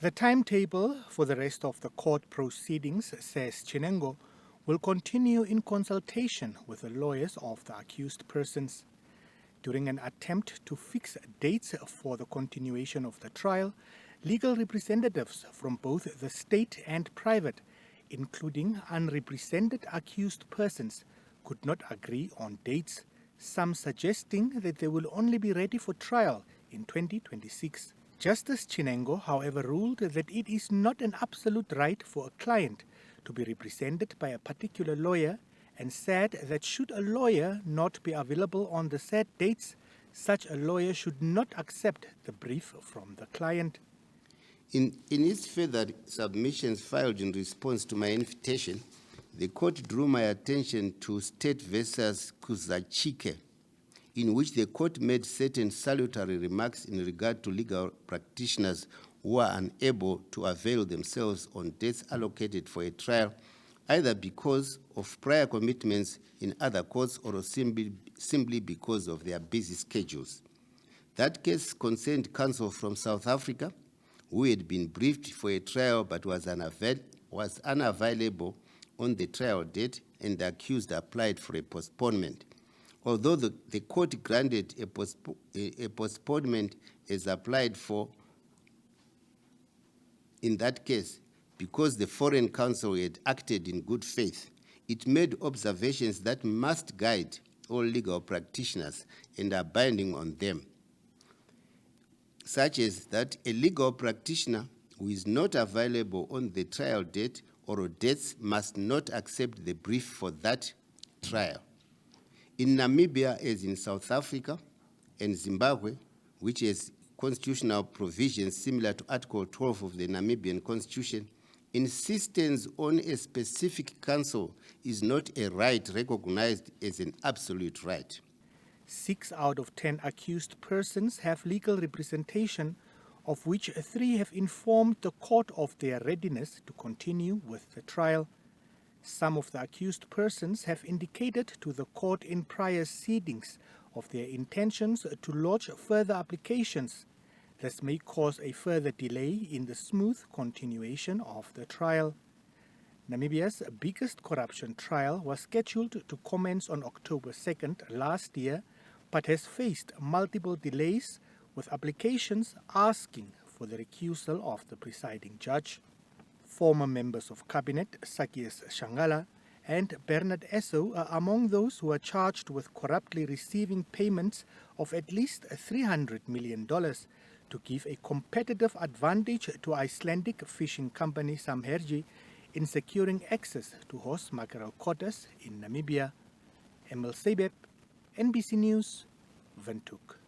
The timetable for the rest of the court proceedings, says Chinhengo, will continue in consultation with the lawyers of the accused persons. During an attempt to fix dates for the continuation of the trial, legal representatives from both the state and private, including unrepresented accused persons, could not agree on dates, some suggesting that they will only be ready for trial in 2026. Justice Chinhengo, however, ruled that it is not an absolute right for a client to be represented by a particular lawyer and said that should a lawyer not be available on the said dates, such a lawyer should not accept the brief from the client. In its further submissions filed in response to my invitation, the court drew my attention to State versus Kuzachike, in which the court made certain salutary remarks in regard to legal practitioners who are unable to avail themselves on dates allocated for a trial, either because of prior commitments in other courts or simply because of their busy schedules. That case concerned counsel from South Africa who had been briefed for a trial but was unavailable on the trial date, and the accused applied for a postponement. Although the court granted a postponement as applied for in that case, because the foreign counsel had acted in good faith, it made observations that must guide all legal practitioners and are binding on them, such as that a legal practitioner who is not available on the trial date or dates must not accept the brief for that trial. In Namibia, as in South Africa and Zimbabwe, which has constitutional provisions similar to Article 12 of the Namibian Constitution, insistence on a specific counsel is not a right recognized as an absolute right. 6 out of 10 accused persons have legal representation, of which 3 have informed the court of their readiness to continue with the trial. Some of the accused persons have indicated to the court in prior proceedings of their intentions to lodge further applications. This may cause a further delay in the smooth continuation of the trial. Namibia's biggest corruption trial was scheduled to commence on October 2nd last year, but has faced multiple delays, with applications asking for the recusal of the presiding judge. Former members of cabinet, Sakis Shangala and Bernard Esso, are among those who are charged with corruptly receiving payments of at least $300 million to give a competitive advantage to Icelandic fishing company Samherji in securing access to horse mackerel quotas in Namibia. Emil Sebeb, NBC News, Windhoek.